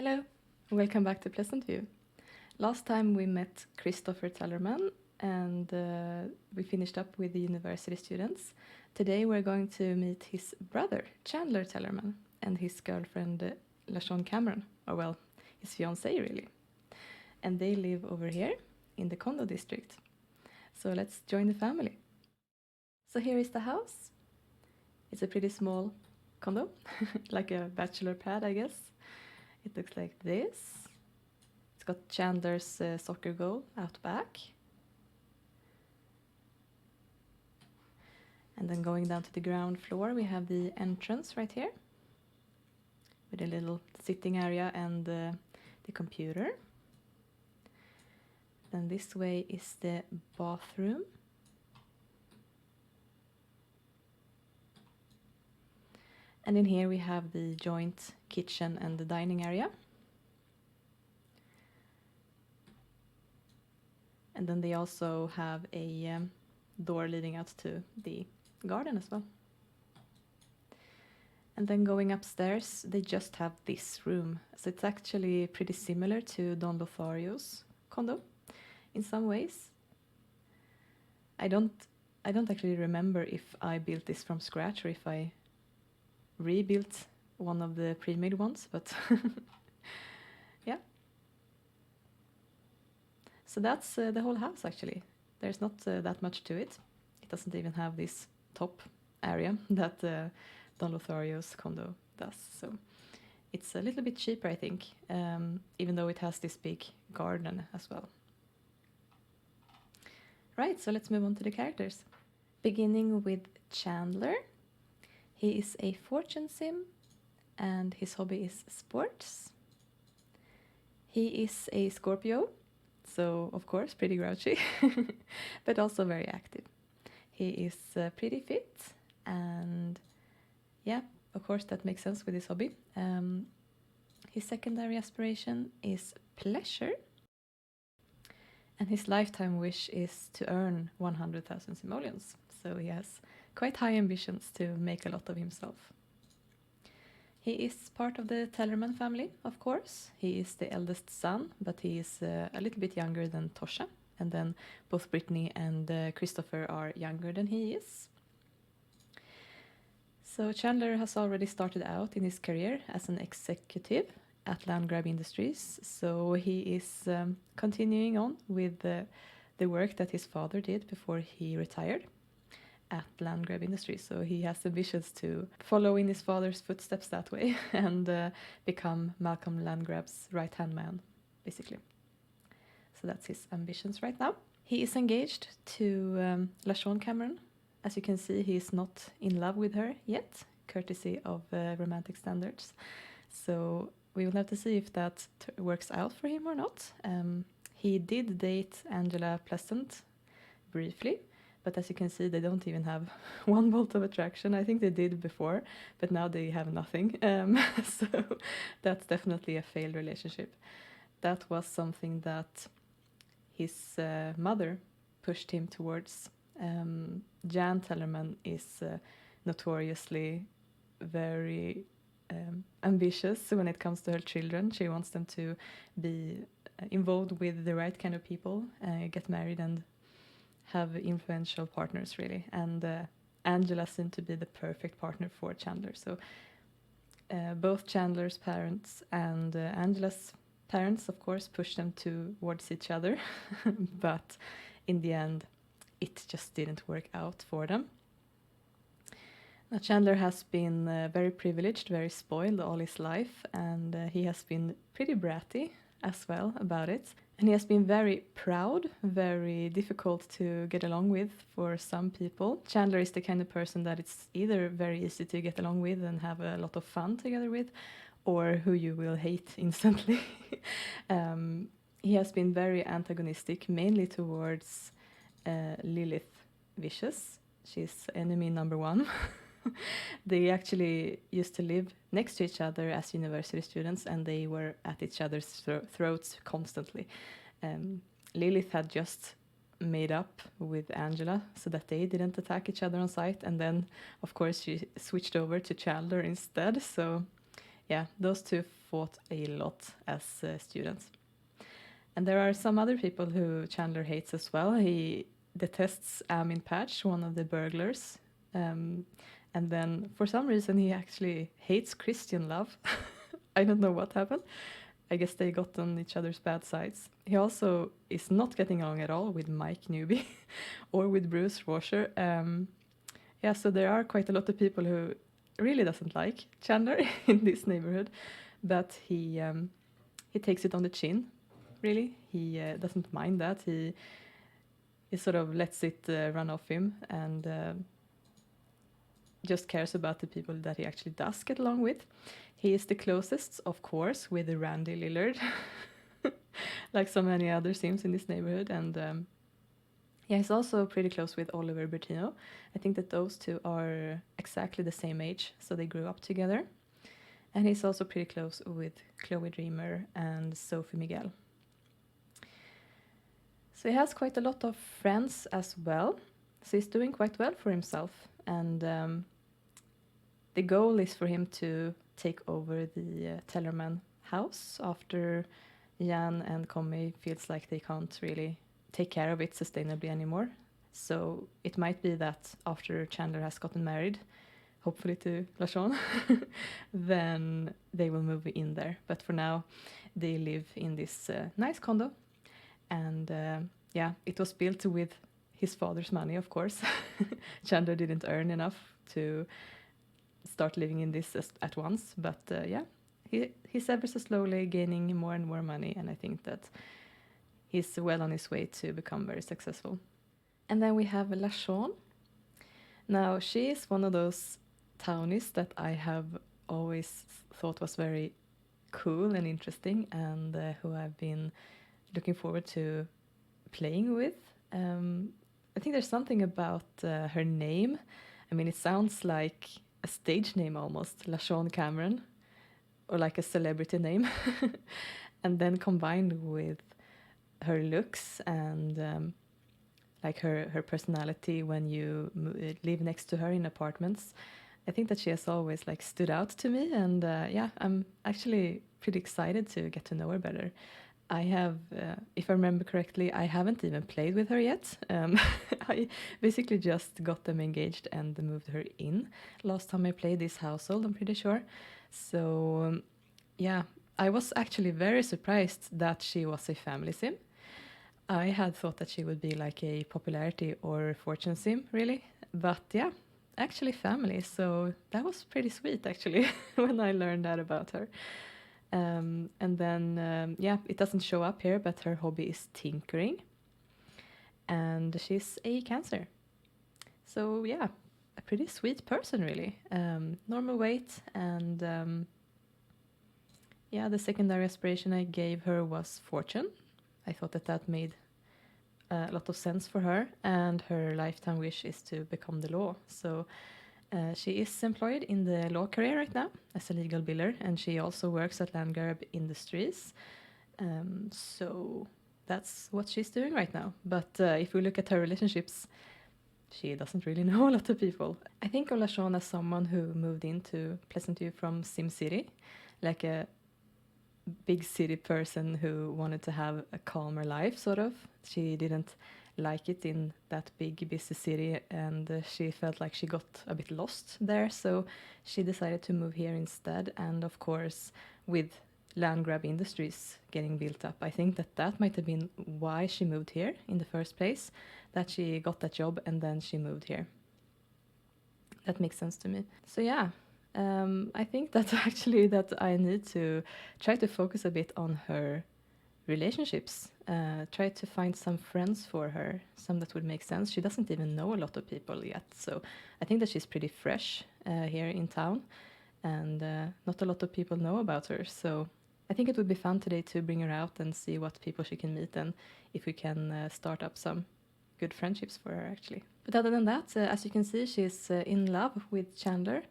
Hello, welcome back to Pleasantview. Last time we met Chandler Tellerman and we finished up with the university students. Today we're going to meet his brother, Chandler Tellerman, and his girlfriend, Lashon Cameron, or well, his fiancée really. And they live over here in the condo district. So let's join the family. So here is the house. It's a pretty small condo, like a bachelor pad, I guess. It looks like this. It's got Chandler's soccer goal out back. And then going down to the ground floor, we have the entrance right here with a little sitting area and the computer. Then this way is the bathroom. And in here we have the joint kitchen and the dining area. And then they also have a door leading out to the garden as well. And then going upstairs, they just have this room. So it's actually pretty similar to Don Lothario's condo in some ways. I don't actually remember if I built this from scratch or if I rebuilt one of the pre-made ones, but yeah. So that's the whole house actually. There's not that much to it. It doesn't even have this top area that Don Lothario's condo does. So it's a little bit cheaper, I think, even though it has this big garden as well. Right, so let's move on to the characters. Beginning with Chandler. He is a fortune sim and his hobby is sports. He is a Scorpio, so of course pretty grouchy, but also very active. He is pretty fit and yeah, of course that makes sense with his hobby. His secondary aspiration is pleasure. And his lifetime wish is to earn 100,000 simoleons. So he has quite high ambitions to make a lot of himself. He is part of the Tellerman family, of course. He is the eldest son, but he is a little bit younger than Tosha. And then both Brittany and Christopher are younger than he is. So Chandler has already started out in his career as an executive at Land Grab Industries. So he is continuing on with the work that his father did before he retired at Land Grab Industries. So he has ambitions to follow in his father's footsteps that way and become Malcolm Landgrab's right-hand man, basically. So that's his ambitions right now. He is engaged to Lashon Cameron. As you can see, he is not in love with her yet, courtesy of romantic standards. So we will have to see if that works out for him or not. He did date Angela Pleasant briefly, but as you can see, they don't even have 1 volt of attraction. I think they did before, but now they have nothing. So that's definitely a failed relationship. That was something that his mother pushed him towards. Jan Tellerman is notoriously very ambitious when it comes to her children. She wants them to be involved with the right kind of people, get married and have influential partners really. And Angela seemed to be the perfect partner for Chandler. So both Chandler's parents and Angela's parents, of course, pushed them towards each other. But in the end, it just didn't work out for them. Now, Chandler has been very privileged, very spoiled all his life, and he has been pretty bratty as well about it. And he has been very proud, very difficult to get along with for some people. Chandler is the kind of person that it's either very easy to get along with and have a lot of fun together with, or who you will hate instantly. He has been very antagonistic, mainly towards Lilith Vicious. She's enemy number 1. They actually used to live next to each other as university students, and they were at each other's throats constantly. Lilith had just made up with Angela so that they didn't attack each other on sight, and then, of course, she switched over to Chandler instead. So, yeah, those two fought a lot as students. And there are some other people who Chandler hates as well. He detests Amin Patch, one of the burglars. And then for some reason he actually hates Christian Love. I don't know what happened. I guess they got on each other's bad sides. He also is not getting along at all with Mike Newby or with Bruce Washer. Yeah, so there are quite a lot of people who really doesn't like Chandler in this neighborhood, but he takes it on the chin. Really, he doesn't mind that. He sort of lets it run off him and just cares about the people that he actually does get along with. He is the closest, of course, with Randy Lillard, like so many other Sims in this neighborhood. And yeah, he's also pretty close with Oliver Bertino. I think that those two are exactly the same age, so they grew up together. And he's also pretty close with Chloe Dreamer and Sophie Miguel. So he has quite a lot of friends as well. So he's doing quite well for himself. And the goal is for him to take over the Tellerman house after Jan and Commie feels like they can't really take care of it sustainably anymore. So it might be that after Chandler has gotten married, hopefully to Lashon, then they will move in there. But for now, they live in this nice condo. And yeah, it was built with his father's money, of course. Chandler didn't earn enough to start living in this at once. But yeah, he's ever so slowly gaining more and more money. And I think that he's well on his way to become very successful. And then we have Lashon. Now, she is one of those townies that I have always thought was very cool and interesting, and who I've been looking forward to playing with. I think there's something about her name. I mean, it sounds like a stage name almost, Shawn Cameron, or like a celebrity name. And then combined with her looks and like her personality when you live next to her in apartments, I think that she has always like stood out to me. And yeah, I'm actually pretty excited to get to know her better. I have, if I remember correctly, I haven't even played with her yet. I basically just got them engaged and moved her in last time I played this household, I'm pretty sure. So yeah, I was actually very surprised that she was a family sim. I had thought that she would be like a popularity or fortune sim, really. But yeah, actually family. So that was pretty sweet, actually, when I learned that about her. And then, yeah, it doesn't show up here, but her hobby is tinkering. And she's a Cancer. So, yeah, a pretty sweet person, really. Normal weight. And, yeah, the secondary aspiration I gave her was fortune. I thought that that made a lot of sense for her. And her lifetime wish is to become the law. So she is employed in the law career right now as a legal biller, and she also works at Landgrab Industries. So that's what she's doing right now. But if we look at her relationships, she doesn't really know a lot of people. I think of Lashon as someone who moved into Pleasantview from SimCity, like a big city person who wanted to have a calmer life, sort of. She didn't like it in that big busy city, and she felt like she got a bit lost there, so she decided to move here instead. And of course, with Landgrab Industries getting built up, I think that that might have been why she moved here in the first place, that she got that job and then she moved here. That makes sense to me. So yeah, I think that actually that I need to try to focus a bit on her relationships, try to find some friends for her, some that would make sense. She doesn't even know a lot of people yet, so I think that she's pretty fresh here in town, and not a lot of people know about her. So I think it would be fun today to bring her out and see what people she can meet, and if we can start up some good friendships for her, actually. But other than that, as you can see, she's in love with Chandler.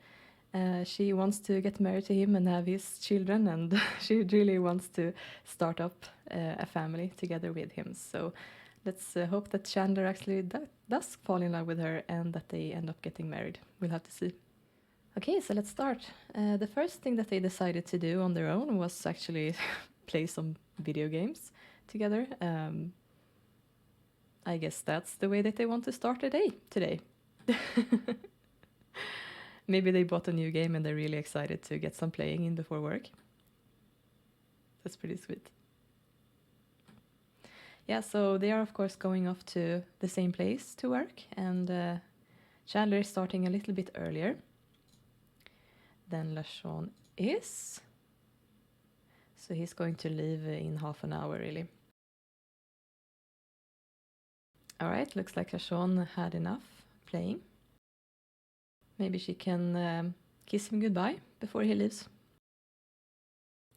She wants to get married to him and have his children, and she really wants to start up a family together with him. So let's hope that Chandler actually does fall in love with her and that they end up getting married. We'll have to see. Okay, so let's start. The first thing that they decided to do on their own was actually play some video games together. I guess that's the way that they want to start a day today. Maybe they bought a new game and they're really excited to get some playing in before work. That's pretty sweet. Yeah, so they are of course going off to the same place to work, and Chandler is starting a little bit earlier than Lashon is. So he's going to leave in half an hour, really. All right, looks like Lashon had enough playing. Maybe she can kiss him goodbye before he leaves.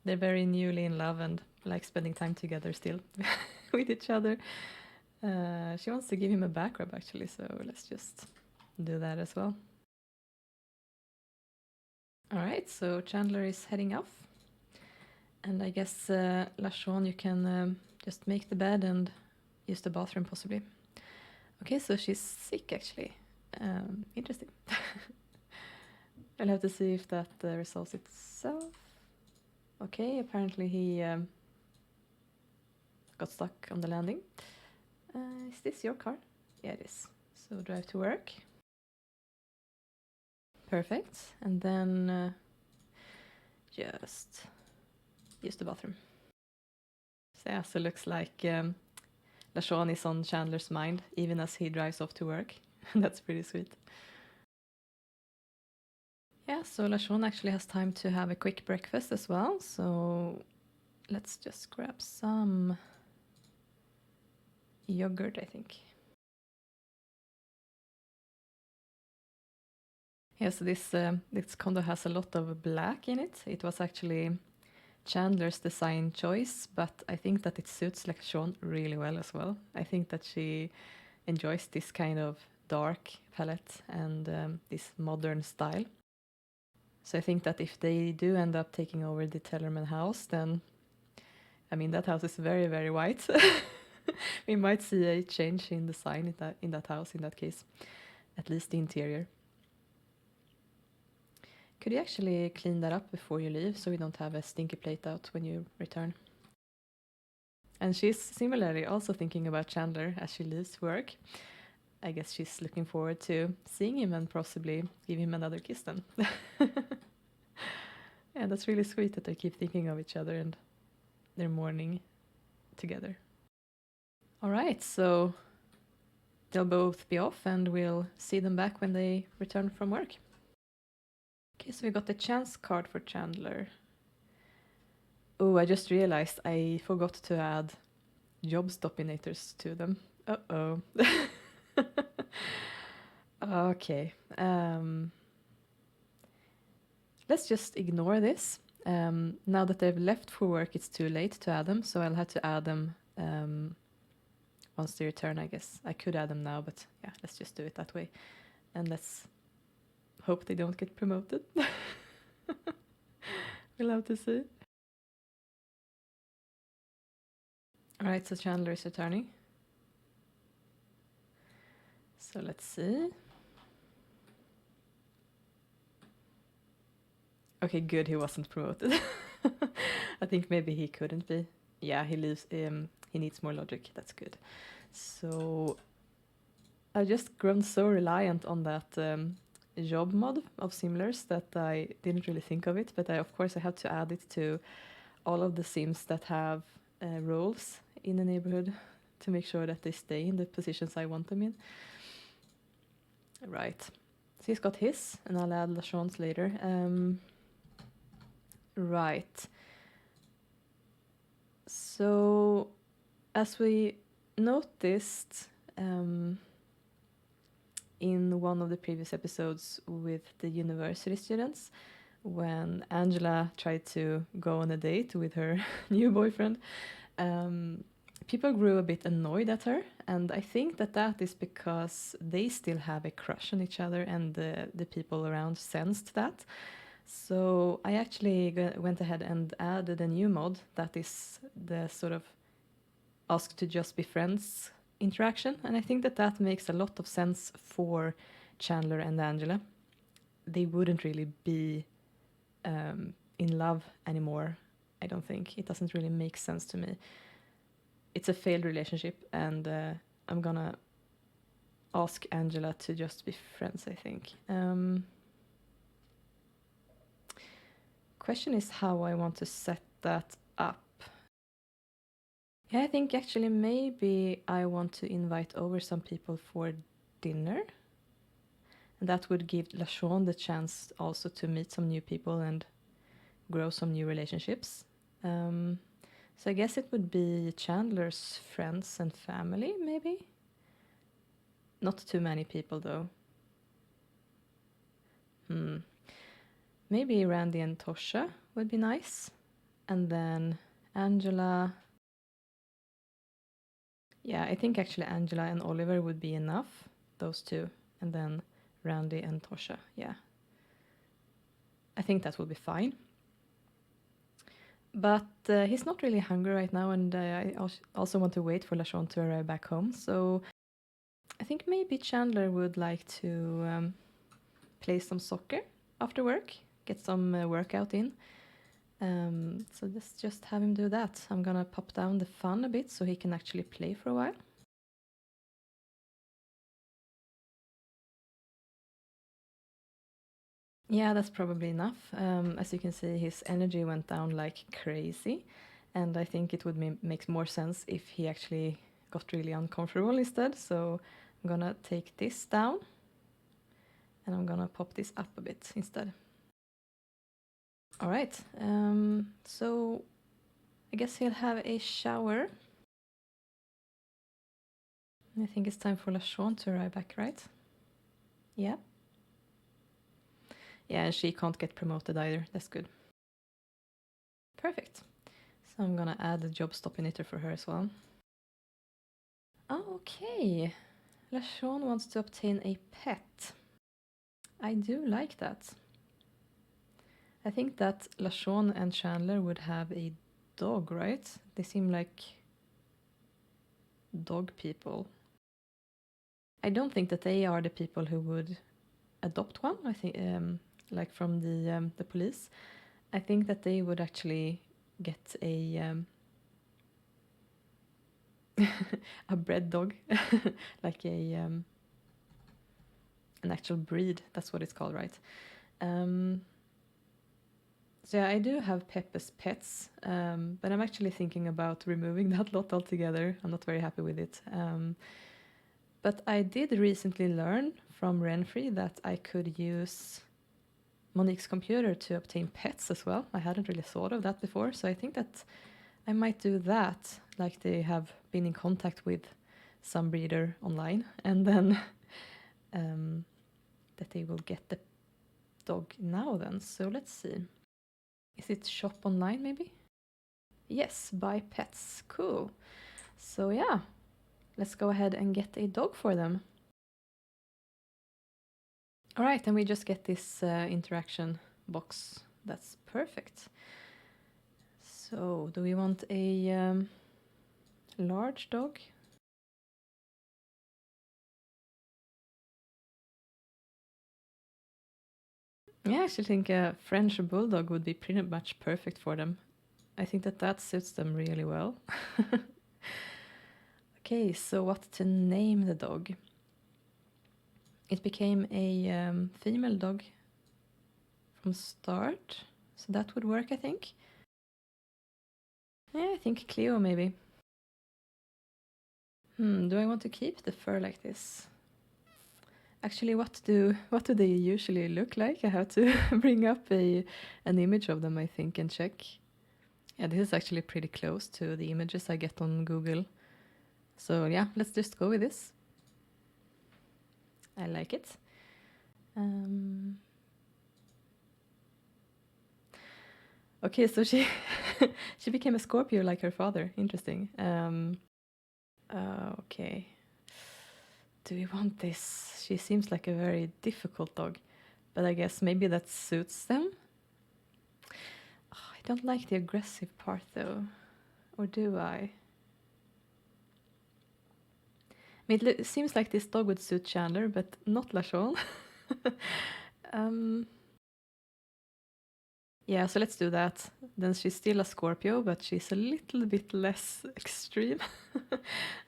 They're very newly in love and like spending time together still with each other. She wants to give him a back rub actually, so let's just do that as well. All right, so Chandler is heading off. And I guess, Lashon, you can just make the bed and use the bathroom possibly. Okay, so she's sick actually. Interesting. I'll have to see if that resolves itself. Okay, apparently he got stuck on the landing. Is this your car? Yeah, it is. So drive to work. Perfect. And then just use the bathroom. So yeah, so looks like Lashon is on Chandler's mind even as he drives off to work. That's pretty sweet. Yeah, so Lashon actually has time to have a quick breakfast as well. So let's just grab some yogurt, I think. Yeah, so this condo has a lot of black in it. It was actually Chandler's design choice, but I think that it suits Lashon really well as well. I think that she enjoys this kind of dark palette and this modern style. So I think that if they do end up taking over the Tellerman house, then I mean that house is very, very white. We might see a change in design in that house in that case, at least the interior. Could you actually clean that up before you leave so we don't have a stinky plate out when you return? And she's similarly also thinking about Chandler as she leaves work. I guess she's looking forward to seeing him and possibly give him another kiss then. Yeah, that's really sweet that they keep thinking of each other and they're mourning together. All right, so they'll both be off and we'll see them back when they return from work. Okay, so we got the chance card for Chandler. Oh, I just realized I forgot to add jobs dominators to them. Uh-oh. Okay. Let's just ignore this. Now that they've left for work, it's too late to add them, so I'll have to add them once they return, I guess. I could add them now, but yeah, let's just do it that way. And let's hope they don't get promoted. We'll have to see. All right, so Chandler is returning. So let's see. Okay, good, he wasn't promoted. I think maybe he couldn't be. Yeah, he leaves. He needs more logic. That's good. So I've just grown so reliant on that job mod of similars that I didn't really think of it. But of course, I have to add it to all of the sims that have roles in the neighborhood to make sure that they stay in the positions I want them in. Right. So he's got his, and I'll add Lashon's later. Right. So, as we noticed in one of the previous episodes with the university students, when Angela tried to go on a date with her new boyfriend, people grew a bit annoyed at her, and I think that is because they still have a crush on each other, and the people around sensed that. So I actually went ahead and added a new mod that is the sort of ask to just be friends interaction, and I think that makes a lot of sense for Chandler and Angela. they wouldn't really be in love anymore. I don't think. It doesn't really make sense to me. It's a failed relationship, and I'm gonna ask Angela to just be friends, I think. Question is how I want to set that up. Yeah, I think actually maybe I want to invite over some people for dinner. And that would give Lashon the chance also to meet some new people and grow some new relationships. So I guess it would be Chandler's friends and family, maybe? Not too many people, though. Maybe Randy and Tosha would be nice. And then Angela. Yeah, I think actually Angela and Oliver would be enough, those two. And then Randy and Tosha, yeah. I think that will be fine. But he's not really hungry right now, and I also want to wait for Lashon to arrive back home. So I think maybe Chandler would like to play some soccer after work, get some workout in. So let's just have him do that. I'm gonna pop down the fun a bit so he can actually play for a while. Yeah, that's probably enough. As you can see, his energy went down like crazy, and I think it would make more sense if he actually got really uncomfortable instead. So I'm gonna take this down, and I'm gonna pop this up a bit instead. All right, so I guess he'll have a shower. I think it's time for Lashon to arrive back, right? Yeah. Yeah, and she can't get promoted either. That's good. Perfect. So I'm gonna add a job stop emitter for her as well. Okay. Lashon wants to obtain a pet. I do like that. I think that Lashon and Chandler would have a dog, right? They seem like dog people. I don't think that they are the people who would adopt one. I think, like from the police. I think that they would actually get a a bred dog, like a an actual breed. That's what it's called, right? So yeah, I do have Pepe's pets, but I'm actually thinking about removing that lot altogether. I'm not very happy with it. But I did recently learn from Renfrey that I could use Monique's computer to obtain pets as well. I hadn't really thought of that before, so I think that I might do that, like they have been in contact with some breeder online, and then that they will get the dog now then. So let's see. Is it shop online maybe? Yes, buy pets. Cool. So yeah, let's go ahead and get a dog for them. All right, and we just get this interaction box. That's perfect. So do we want a large dog? Yeah, I actually think a French bulldog would be pretty much perfect for them. I think that suits them really well. Okay, so what to name the dog? It became a female dog from start, so that would work, I think. Yeah, I think Cleo maybe. Do I want to keep the fur like this? Actually, what do they usually look like? I have to bring up an image of them, I think, and check. Yeah, this is actually pretty close to the images I get on Google. So yeah, let's just go with this. I like it. Okay, so she she became a Scorpio like her father. Interesting. Okay. Do we want this? She seems like a very difficult dog, but I guess maybe that suits them. Oh, I don't like the aggressive part though, or do I? I mean, it seems like this dog would suit Chandler, but not Lashon. Yeah, so let's do that. Then she's still a Scorpio, but she's a little bit less extreme.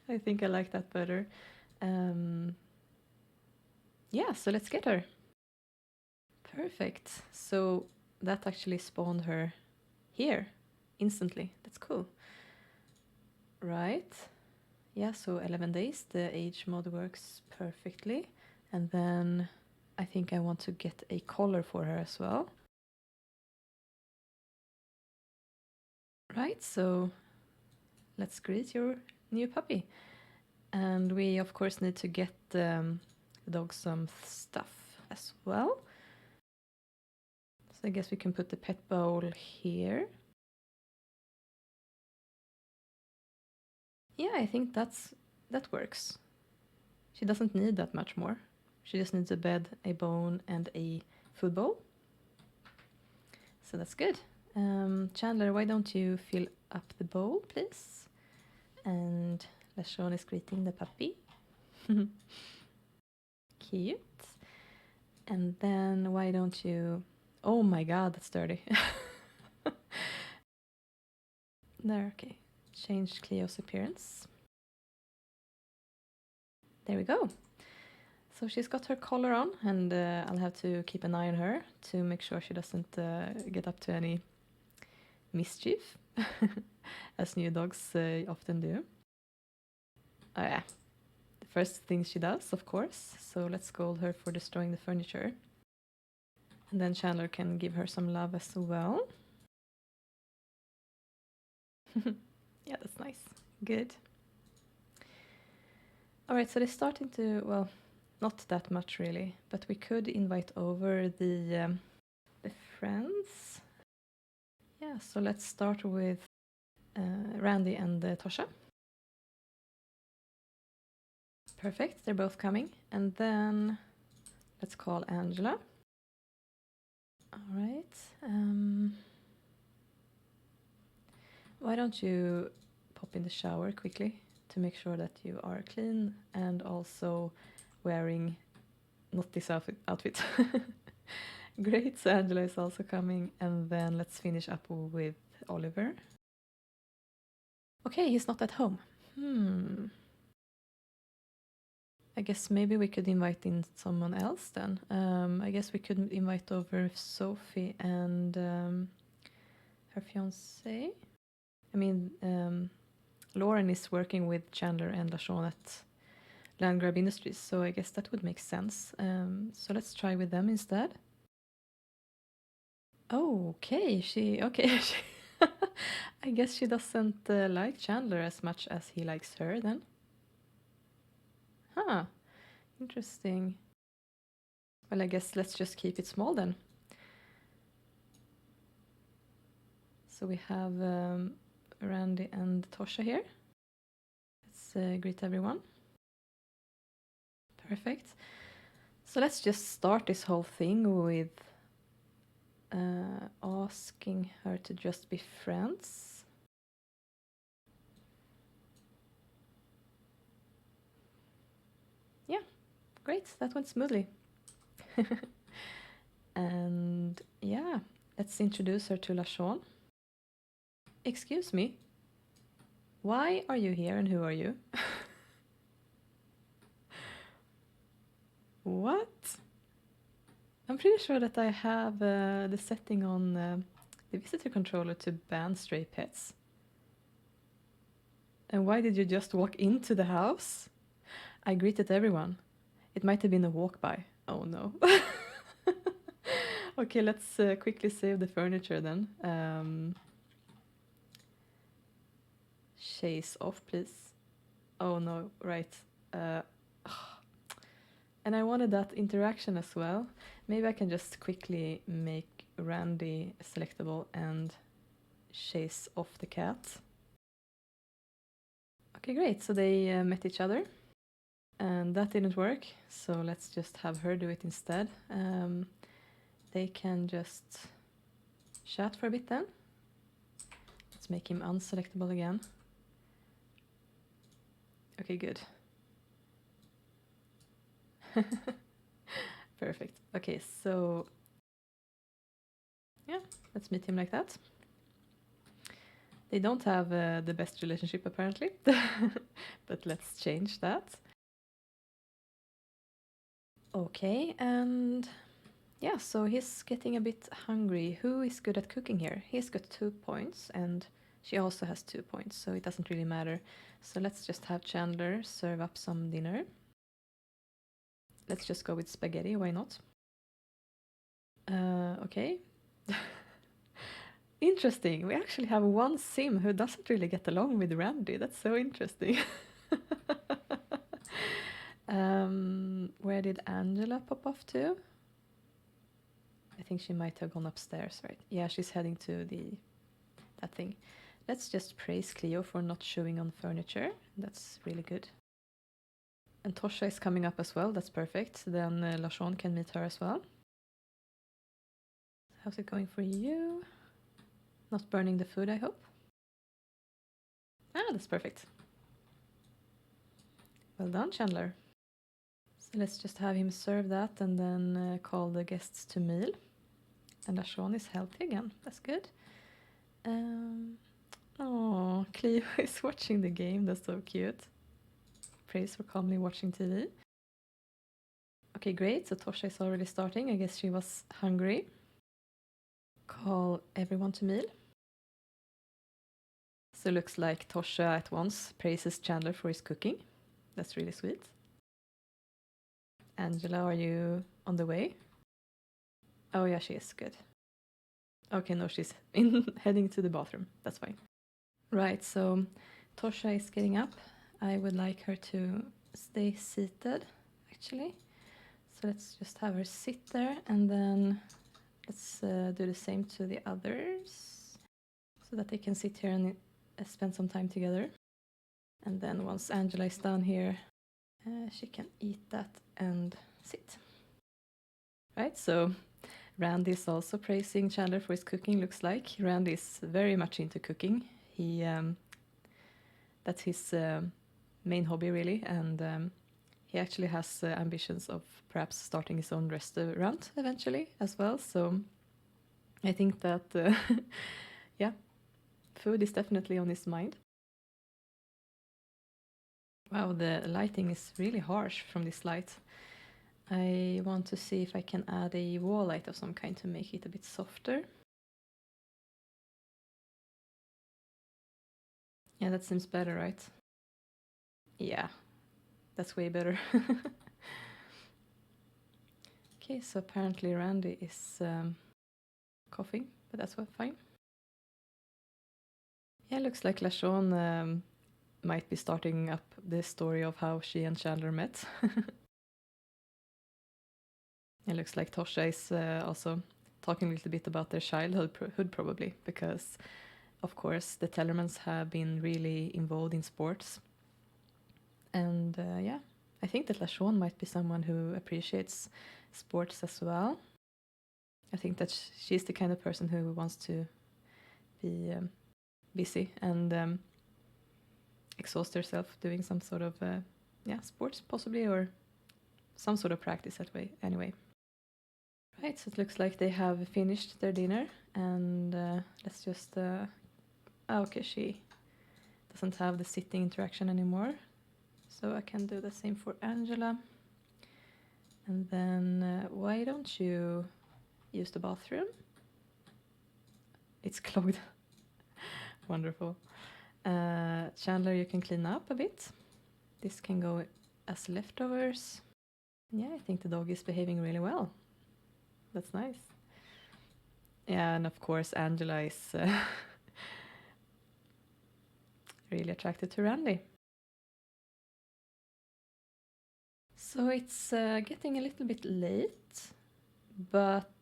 I think I like that better. Yeah, so let's get her. Perfect. So that actually spawned her here instantly. That's cool. Right. Yeah, so 11 days, the age mod works perfectly. And then I think I want to get a collar for her as well. Right, so let's greet your new puppy. And we, of course, need to get the dog some stuff as well. So I guess we can put the pet bowl here. Yeah, I think that works. She doesn't need that much more. She just needs a bed, a bone, and a food bowl. So that's good. Chandler, why don't you fill up the bowl, please? And Lashon is greeting the puppy. Cute. And then why don't you... Oh my god, that's dirty. There, okay. Change Cleo's appearance. There we go. So she's got her collar on, and I'll have to keep an eye on her to make sure she doesn't get up to any mischief, as new dogs often do. Oh yeah, the first thing she does, of course, so let's scold her for destroying the furniture. And then Chandler can give her some love as well. Yeah, that's nice. Good. Alright, so they're starting to, well, not that much really, but we could invite over the friends. Yeah, so let's start with Randy and Tosha. Perfect, they're both coming. And then let's call Angela. All right. Why don't you pop in the shower quickly to make sure that you are clean and also wearing not this outfit. Great, so Angela is also coming. And then let's finish up with Oliver. Okay, he's not at home. I guess maybe we could invite in someone else then. I guess we could invite over Sophie and her fiancé. I mean, Lauren is working with Chandler and Lashon at Landgrab Industries, so I guess that would make sense. So let's try with them instead. Okay, I guess she doesn't like Chandler as much as he likes her then. Huh, interesting. Well, I guess let's just keep it small then. So we have Randy and Tosha here. Let's greet everyone. Perfect. So let's just start this whole thing with asking her to just be friends. Yeah, great, that went smoothly. And yeah, let's introduce her to Lashon. Excuse me, why are you here and who are you? What? I'm pretty sure that I have the setting on the visitor controller to ban stray pets. And why did you just walk into the house? I greeted everyone. It might have been a walk by. Oh no. Okay, let's quickly save the furniture then. Chase off, please. Oh no, right. And I wanted that interaction as well. Maybe I can just quickly make Randy selectable and chase off the cat. Okay, great. So they met each other. And that didn't work, so let's just have her do it instead. They can just chat for a bit then. Let's make him unselectable again. Okay, good. Perfect. Okay, so yeah, let's meet him like that. They don't have the best relationship apparently, but let's change that. Okay, and yeah, so he's getting a bit hungry. Who is good at cooking here? He's got 2 points, and she also has 2 points, so it doesn't really matter. So let's just have Chandler serve up some dinner. Let's just go with spaghetti, why not? Okay. Interesting. We actually have one sim who doesn't really get along with Randy. That's so interesting. Where did Angela pop off to? I think she might have gone upstairs, right? Yeah, she's heading to that thing. Let's just praise Cleo for not showing on furniture. That's really good. And Tosha is coming up as well. That's perfect. Then Lashon can meet her as well. How's it going for you? Not burning the food, I hope. Ah, that's perfect. Well done, Chandler. So let's just have him serve that and then call the guests to meal. And Lashon is healthy again. That's good. Oh, Cleo is watching the game. That's so cute. Praise for calmly watching TV. Okay, great. So Tosha is already starting. I guess she was hungry. Call everyone to meal. So it looks like Tosha at once praises Chandler for his cooking. That's really sweet. Angela, are you on the way? Oh yeah, she is. Good. Okay, no, she's heading to the bathroom. That's fine. Right, so Tosha is getting up. I would like her to stay seated, actually. So let's just have her sit there, and then let's do the same to the others so that they can sit here and spend some time together. And then once Angela is done here, she can eat that and sit. Right, so Randy is also praising Chandler for his cooking, looks like. Randy is very much into cooking. That's his main hobby, really, and he actually has ambitions of perhaps starting his own restaurant eventually as well. So I think that, yeah, food is definitely on his mind. Wow, the lighting is really harsh from this light. I want to see if I can add a wall light of some kind to make it a bit softer. Yeah, that seems better, right? Yeah, that's way better. Okay, so apparently Randy is coughing, but that's fine. Yeah, looks like Lashon might be starting up the story of how she and Chandler met. It looks like Tosha is also talking a little bit about their childhood probably, because of course the Tellermans have been really involved in sports. And yeah, I think that Lashon might be someone who appreciates sports as well. I think that she's the kind of person who wants to be busy and exhaust herself doing some sort of sports possibly, or some sort of practice that way anyway. Right, so it looks like they have finished their dinner, and let's just okay, she doesn't have the sitting interaction anymore, so I can do the same for Angela. And then why don't you use the bathroom? It's clogged. Wonderful. Chandler, you can clean up a bit. This can go as leftovers. Yeah, I think the dog is behaving really well. That's nice. Yeah, and of course Angela is really attracted to Randy. So it's getting a little bit late, but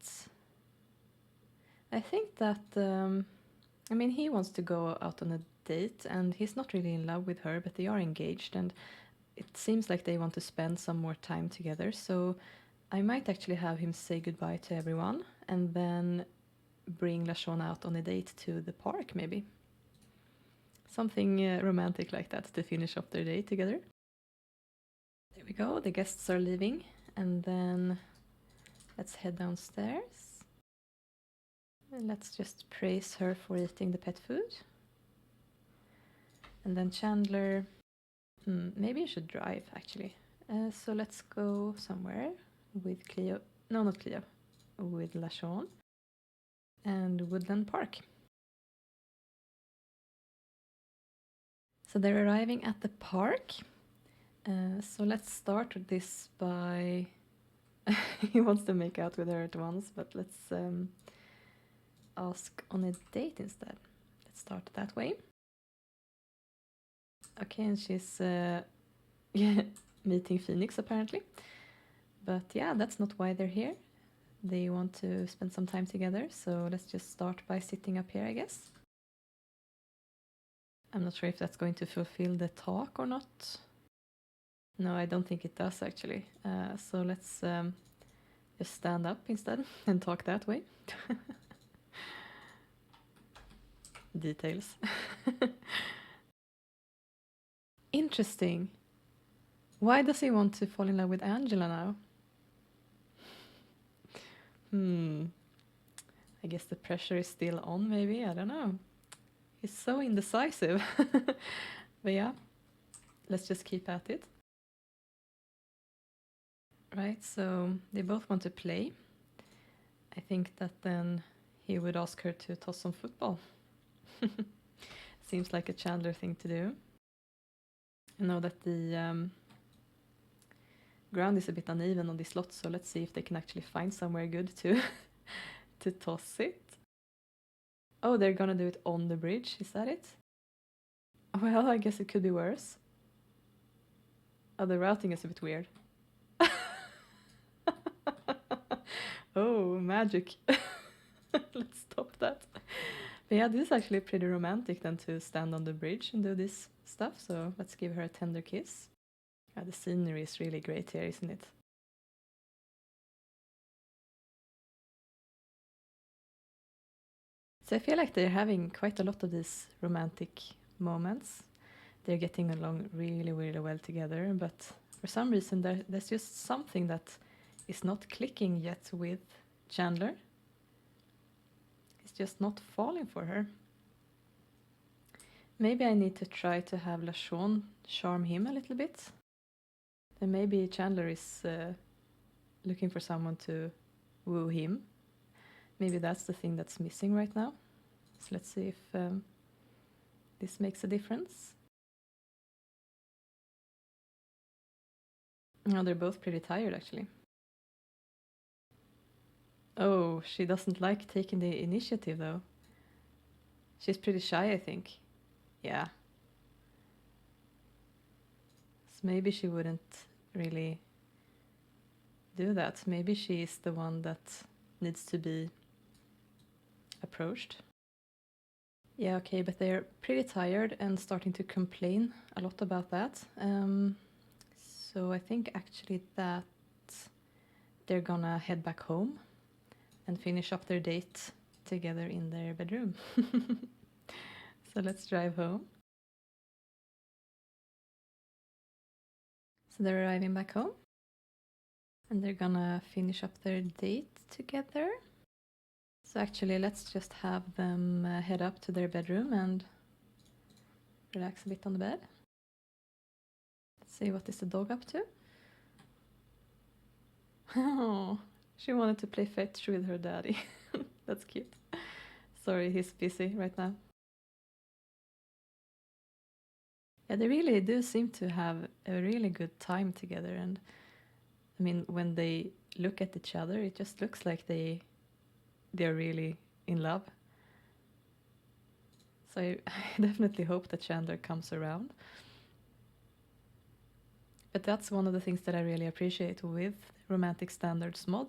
I think that, I mean, he wants to go out on a date and he's not really in love with her, but they are engaged and it seems like they want to spend some more time together. So I might actually have him say goodbye to everyone and then bring Lashon out on a date to the park, maybe. Something romantic like that to finish off their day together. There we go, the guests are leaving, and then let's head downstairs. And let's just praise her for eating the pet food. And then Chandler, maybe you should drive actually. So let's go somewhere with Cleo. No, not Cleo. With Lashon and Woodland Park. So they're arriving at the park. So let's start this by... he wants to make out with her at once, but let's ask on a date instead. Let's start that way. Okay, and she's meeting Phoenix apparently. But yeah, that's not why they're here. They want to spend some time together, so let's just start by sitting up here, I guess. I'm not sure if that's going to fulfill the talk or not. No, I don't think it does actually. So let's just stand up instead and talk that way. Details. Interesting. Why does he want to fall in love with Angela now? I guess the pressure is still on, maybe. I don't know. He's so indecisive. But yeah, let's just keep at it. Right, so they both want to play. I think that then he would ask her to toss some football. Seems like a Chandler thing to do. I know that the ground is a bit uneven on this lot, so let's see if they can actually find somewhere good to toss it. Oh, they're gonna do it on the bridge, is that it? Well, I guess it could be worse. Oh, the routing is a bit weird. Oh, magic. Let's stop that. But yeah, this is actually pretty romantic then to stand on the bridge and do this stuff, so let's give her a tender kiss. Yeah, the scenery is really great here, isn't it? So I feel like they're having quite a lot of these romantic moments. They're getting along really, really well together, but for some reason there's just something that is not clicking yet with Chandler. He's just not falling for her. Maybe I need to try to have Lashon charm him a little bit. Then maybe Chandler is looking for someone to woo him. Maybe that's the thing that's missing right now. So let's see if this makes a difference. Oh, they're both pretty tired actually. Oh, she doesn't like taking the initiative though. She's pretty shy, I think. Yeah. So maybe she wouldn't really do that. Maybe she is the one that needs to be approached. Yeah, okay, but they're pretty tired and starting to complain a lot about that. So I think actually that they're gonna head back home and finish up their date together in their bedroom. So let's drive home. So they're arriving back home and they're gonna finish up their date together. So actually let's just have them head up to their bedroom and relax a bit on the bed. Let's see, what is the dog up to? Oh, she wanted to play fetch with her daddy. That's cute. Sorry, he's busy right now. Yeah, they really do seem to have a really good time together, and I mean, when they look at each other, it just looks like they're really in love. So I definitely hope that Chandler comes around. But that's one of the things that I really appreciate with Romantic Standards mod,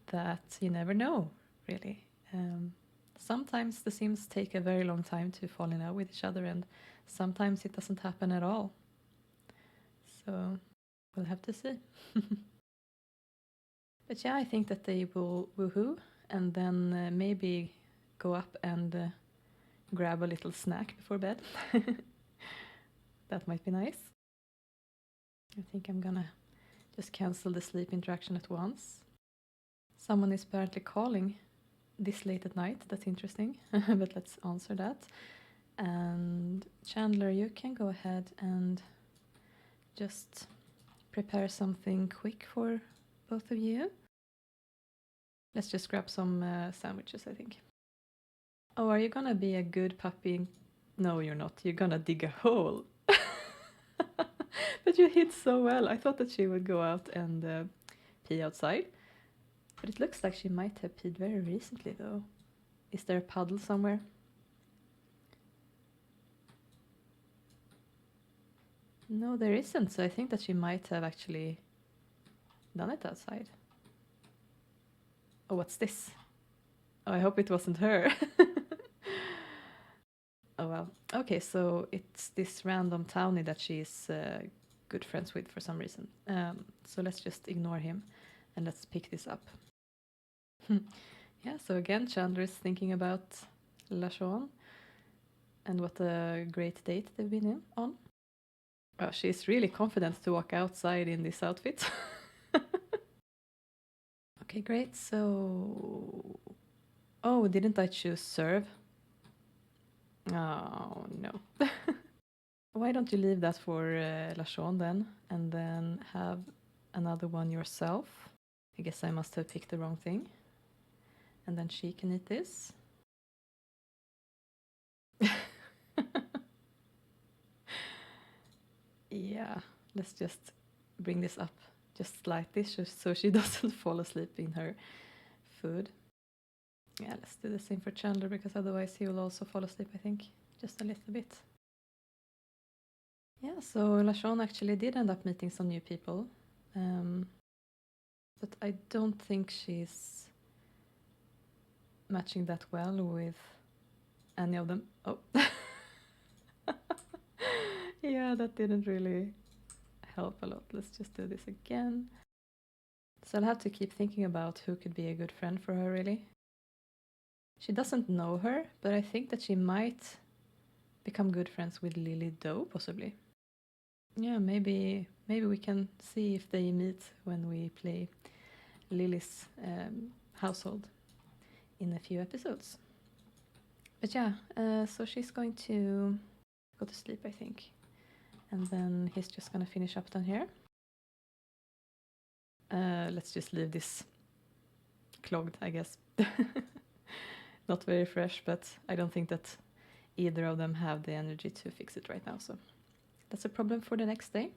that you never know, really. Sometimes the Sims take a very long time to fall in love with each other, and sometimes it doesn't happen at all. So we'll have to see. But yeah, I think that they will woohoo and then maybe go up and grab a little snack before bed. That might be nice. I think I'm gonna just cancel the sleep interaction at once. Someone is apparently calling this late at night. That's interesting, but let's answer that. And Chandler, you can go ahead and just prepare something quick for both of you. Let's just grab some sandwiches, I think. Oh, are you gonna be a good puppy? No, you're not. You're gonna dig a hole. But you hit so well. I thought that she would go out and pee outside. But it looks like she might have peed very recently, though. Is there a puddle somewhere? No, there isn't. So I think that she might have actually done it outside. Oh, what's this? Oh, I hope it wasn't her. Oh, well. Okay, so it's this random townie that she's good friends with for some reason. So let's just ignore him and let's pick this up. Yeah, so again, Chandler is thinking about Lashon and what a great date they've been on. Oh, she's really confident to walk outside in this outfit. Okay, great. So... Oh, didn't I choose serve? Oh, no. Why don't you leave that for Lashon then, and then have another one yourself? I guess I must have picked the wrong thing. And then she can eat this. Yeah, let's just bring this up just slightly so she doesn't fall asleep in her food. Yeah, let's do the same for Chandler because otherwise he will also fall asleep, I think, just a little bit. Yeah, so Lashon actually did end up meeting some new people, but I don't think she's matching that well with any of them. Oh. Yeah, that didn't really help a lot. Let's just do this again. So I'll have to keep thinking about who could be a good friend for her, really. She doesn't know her, but I think that she might become good friends with Lily Doe, possibly. Yeah, maybe we can see if they meet when we play Lily's household in a few episodes. But yeah, so she's going to go to sleep, I think. And then he's just gonna finish up down here. Let's just leave this clogged, I guess. Not very fresh, but I don't think that either of them have the energy to fix it right now, so that's a problem for the next day.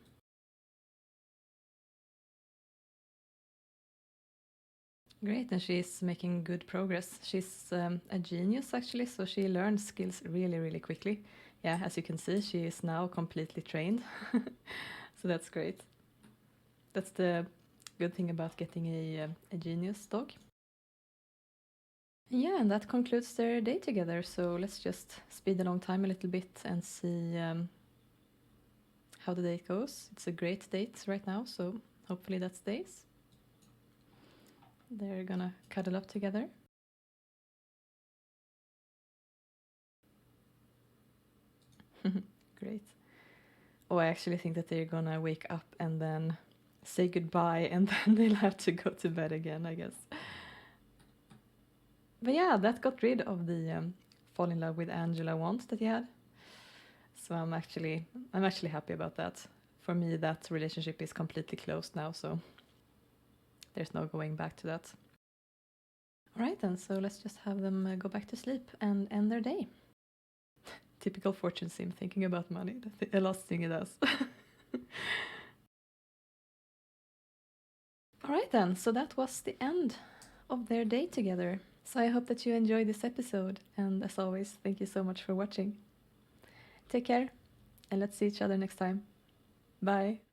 Great, and she's making good progress. She's a genius, actually, so she learns skills really, really quickly. Yeah, as you can see, she is now completely trained, so that's great. That's the good thing about getting a genius dog. Yeah, and that concludes their day together, so let's just speed along time a little bit and see how the date goes. It's a great date right now, so hopefully that stays. They're gonna cuddle up together. Great. Oh, I actually think that they're gonna wake up and then say goodbye and then they'll have to go to bed again, I guess. But yeah, that got rid of the fall in love with Angela want that he had. So I'm actually happy about that. For me, that relationship is completely closed now, so there's no going back to that. All right then, so let's just have them go back to sleep and end their day. Typical fortune sim, thinking about money, the last thing it does. All right then, so that was the end of their day together. So I hope that you enjoyed this episode, and as always, thank you so much for watching. Take care, and let's see each other next time. Bye.